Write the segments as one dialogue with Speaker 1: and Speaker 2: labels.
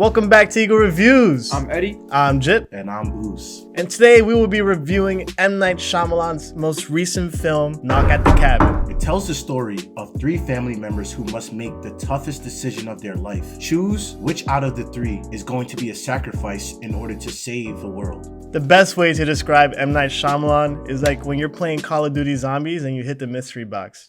Speaker 1: Welcome back to Eagle Reviews.
Speaker 2: I'm Eddie.
Speaker 1: I'm Jit.
Speaker 3: And I'm Boos.
Speaker 1: And today we will be reviewing M. Night Shyamalan's most recent film, Knock at the Cabin.
Speaker 3: It tells the story of three family members who must make the toughest decision of their life. Choose which out of the three is going to be a sacrifice in order to save the world.
Speaker 1: The best way to describe M. Night Shyamalan is like when you're playing Call of Duty Zombies and you hit the mystery box.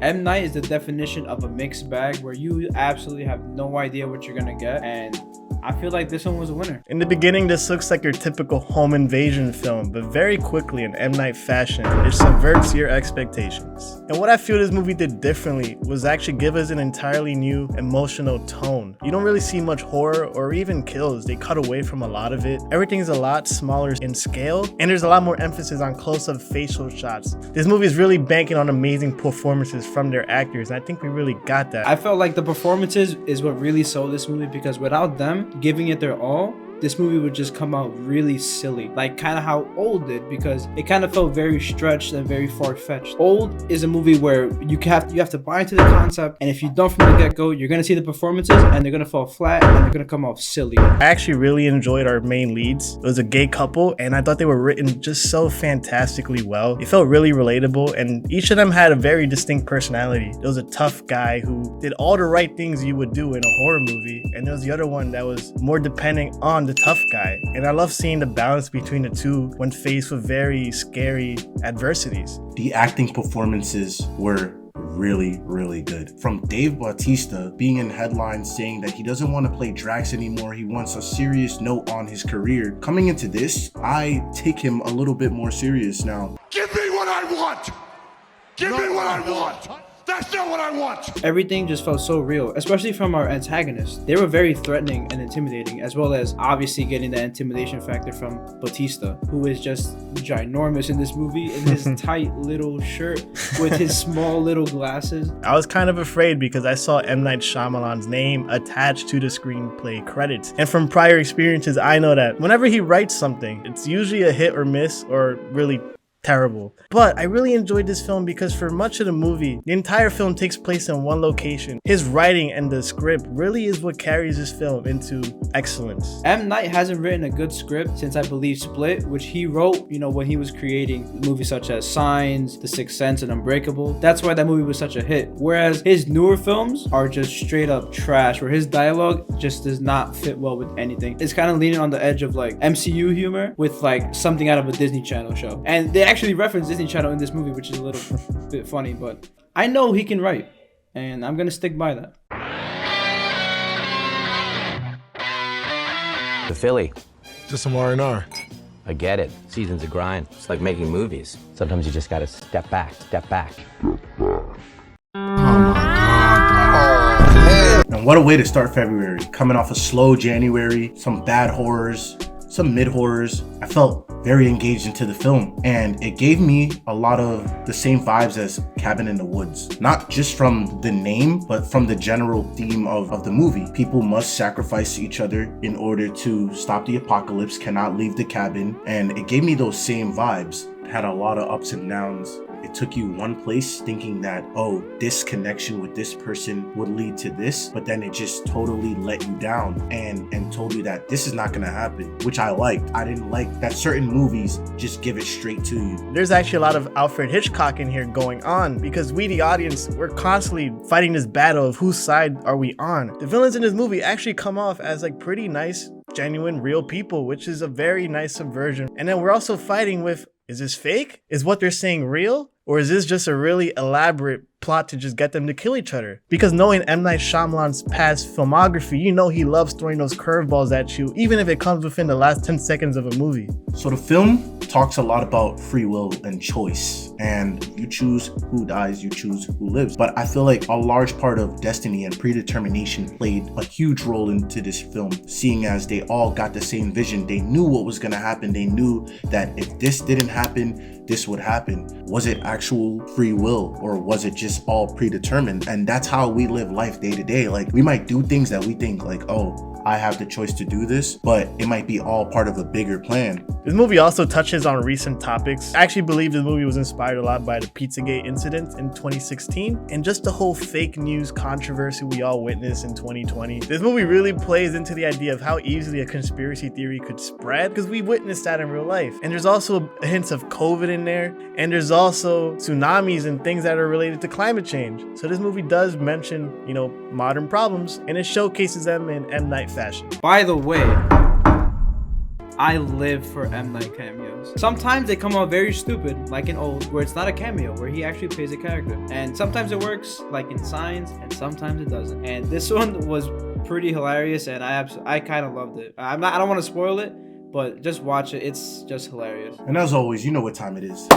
Speaker 2: M. Night is the definition of a mixed bag where you absolutely have no idea what you're gonna get, and I feel like this one was a winner.
Speaker 1: In the beginning, this looks like your typical home invasion film, but very quickly in M. Night fashion, it subverts your expectations. And what I feel this movie did differently was actually give us an entirely new emotional tone. You don't really see much horror or even kills. They cut away from a lot of it. Everything's a lot smaller in scale, and there's a lot more emphasis on close-up facial shots. This movie is really banking on amazing performances from their actors, and I think we really got that.
Speaker 2: I felt like the performances is what really sold this movie, because without them giving it their all, this movie would just come out really silly, like kind of how Old did, because it kind of felt very stretched and very far-fetched. Old is a movie where you have to buy into the concept, and if you don't from the get-go, you're gonna see the performances and they're gonna fall flat and they're gonna come off silly.
Speaker 1: I actually really enjoyed our main leads. It was a gay couple, and I thought they were written just so fantastically well. It felt really relatable, and each of them had a very distinct personality. There was a tough guy who did all the right things you would do in a horror movie, and there was the other one that was more dependent on the tough guy. And I love seeing the balance between the two when faced with very scary adversities.
Speaker 3: The acting performances were really good. From Dave Bautista being in headlines saying that he doesn't want to play Drax anymore, he wants a serious note on his career. Coming into this, I take him a little bit more serious now.
Speaker 4: Give me what I want! Give me what I want! That's not what I want!
Speaker 2: Everything just felt so real, especially from our antagonists. They were very threatening and intimidating, as well as obviously getting the intimidation factor from Bautista, who is just ginormous in this movie in his tight little shirt with his small little glasses.
Speaker 1: I was kind of afraid because I saw M. Night Shyamalan's name attached to the screenplay credits. And from prior experiences, I know that whenever he writes something, it's usually a hit or miss or really terrible. But I really enjoyed this film because for much of the movie, the entire film takes place in one location. His writing and the script really is what carries this film into excellence.
Speaker 2: M. Night hasn't written a good script since, I believe, Split, which he wrote, when he was creating movies such as Signs, The Sixth Sense, and Unbreakable. That's why that movie was such a hit. Whereas his newer films are just straight up trash, where his dialogue just does not fit well with anything. It's kind of leaning on the edge of like MCU humor with like something out of a Disney Channel show. And they actually reference Disney Channel in this movie, which is a little bit funny, but I know he can write, and I'm gonna stick by that.
Speaker 5: The Philly.
Speaker 6: Just some R&R.
Speaker 5: I get it. Season's a grind. It's like making movies. Sometimes you just gotta step back.
Speaker 3: And what a way to start February. Coming off a slow January, some bad horrors, some mid horrors. I felt very engaged into the film, and it gave me a lot of the same vibes as Cabin in the Woods. Not just from the name, but from the general theme of the movie. People must sacrifice each other in order to stop the apocalypse, cannot leave the cabin, and it gave me those same vibes. It had a lot of ups and downs. It took you one place thinking that, oh, this connection with this person would lead to this, but then it just totally let you down and told you that this is not gonna happen, which I liked. I didn't like that certain movies just give it straight to you.
Speaker 1: There's actually a lot of Alfred Hitchcock in here going on because we, the audience, we're constantly fighting this battle of whose side are we on. The villains in this movie actually come off as like pretty nice, genuine, real people, which is a very nice subversion. And then we're also fighting with, is this fake? Is what they're saying real? Or is this just a really elaborate plot to just get them to kill each other? Because knowing M. Night Shyamalan's past filmography, you know he loves throwing those curveballs at you, even if it comes within the last 10 seconds of a movie.
Speaker 3: So the film talks a lot about free will and choice, and you choose who dies, you choose who lives. But I feel like a large part of destiny and predetermination played a huge role into this film, seeing as they all got the same vision. They knew what was gonna happen. They knew that if this didn't happen, this would happen. Was it actual free will, or was it just all predetermined? And that's how we live life day to day. Like, we might do things that we think like, oh, I have the choice to do this, but it might be all part of a bigger plan.
Speaker 1: This movie also touches on recent topics. I actually believe this movie was inspired a lot by the Pizzagate incident in 2016 and just the whole fake news controversy we all witnessed in 2020. This movie really plays into the idea of how easily a conspiracy theory could spread because we witnessed that in real life. And there's also hints of COVID in there, and there's also tsunamis and things that are related to climate change. So this movie does mention, modern problems, and it showcases them in M. Night fashion.
Speaker 2: By the way, I live for M. Night cameos. Sometimes they come out very stupid, like in Old, where it's not a cameo, where he actually plays a character. And sometimes it works, like in Signs, and sometimes it doesn't. And this one was pretty hilarious, and I kind of loved it. I don't want to spoil it, but just watch it. It's just hilarious.
Speaker 3: And as always, you know what time it is.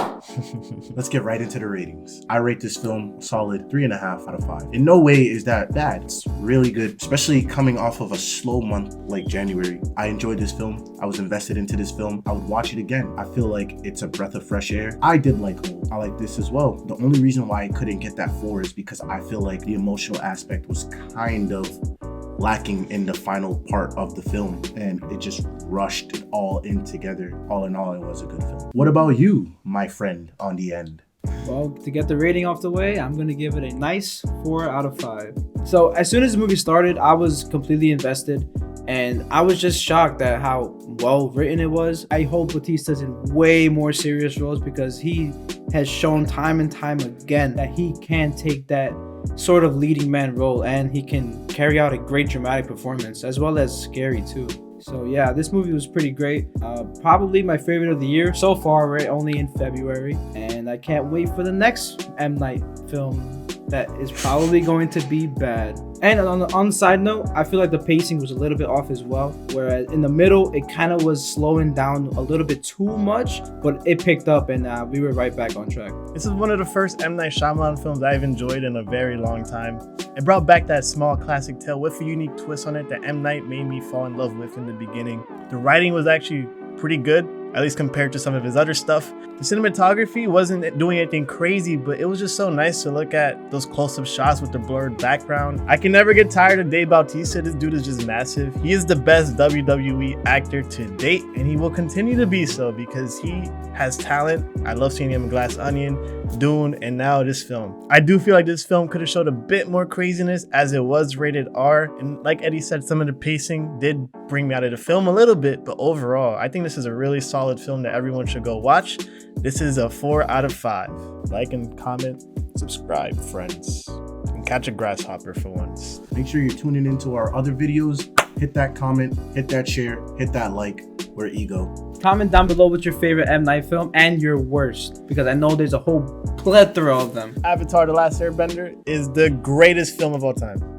Speaker 3: Let's get right into the ratings. I rate this film a solid 3.5 out of 5. In no way is that bad. It's really good, especially coming off of a slow month like January. I enjoyed this film. I was invested into this film. I would watch it again. I feel like it's a breath of fresh air. I did like Old. I like this as well. The only reason why I couldn't get that 4 is because I feel like the emotional aspect was kind of lacking in the final part of the film, and it just rushed it all in together. All in all, it was a good film. What about you, my friend on the end?
Speaker 2: Well, to get the rating off the way, I'm gonna give it a nice 4 out of 5. So as soon as the movie started, I was completely invested, and I was just shocked at how well written it was. I hope Bautista's in way more serious roles because he has shown time and time again that he can take that sort of leading man role, and he can carry out a great dramatic performance as well as scary too. So yeah, this movie was pretty great. Probably my favorite of the year so far. We're only in February, and I can't wait for the next M. Night film that is probably going to be bad. And on the side note, I feel like the pacing was a little bit off as well, whereas in the middle it kind of was slowing down a little bit too much, but it picked up, and we were right back on track.
Speaker 1: This is one of the first M. Night Shyamalan films I've enjoyed in a very long time. It brought back that small classic tale with a unique twist on it that M. Night made me fall in love with in the beginning. The writing was actually pretty good, at least compared to some of his other stuff. The cinematography wasn't doing anything crazy, but it was just so nice to look at those close-up shots with the blurred background. I can never get tired of Dave Bautista. This dude is just massive. He is the best WWE actor to date, and he will continue to be so because he has talent. I love seeing him in Glass Onion, Dune, and now this film. I do feel like this film could have showed a bit more craziness as it was rated R, and like Eddie said, some of the pacing did bring me out of the film a little bit, but overall, I think this is a really solid film that everyone should go watch. This is a 4 out of 5. Like and comment, subscribe, friends, and catch a grasshopper for once.
Speaker 3: Make sure you're tuning into our other videos. Hit that comment, hit that share, hit that like. We're ego.
Speaker 2: Comment down below what's your favorite M. Night film and your worst, because I know there's a whole plethora of them.
Speaker 1: Avatar: The Last Airbender is the greatest film of all time.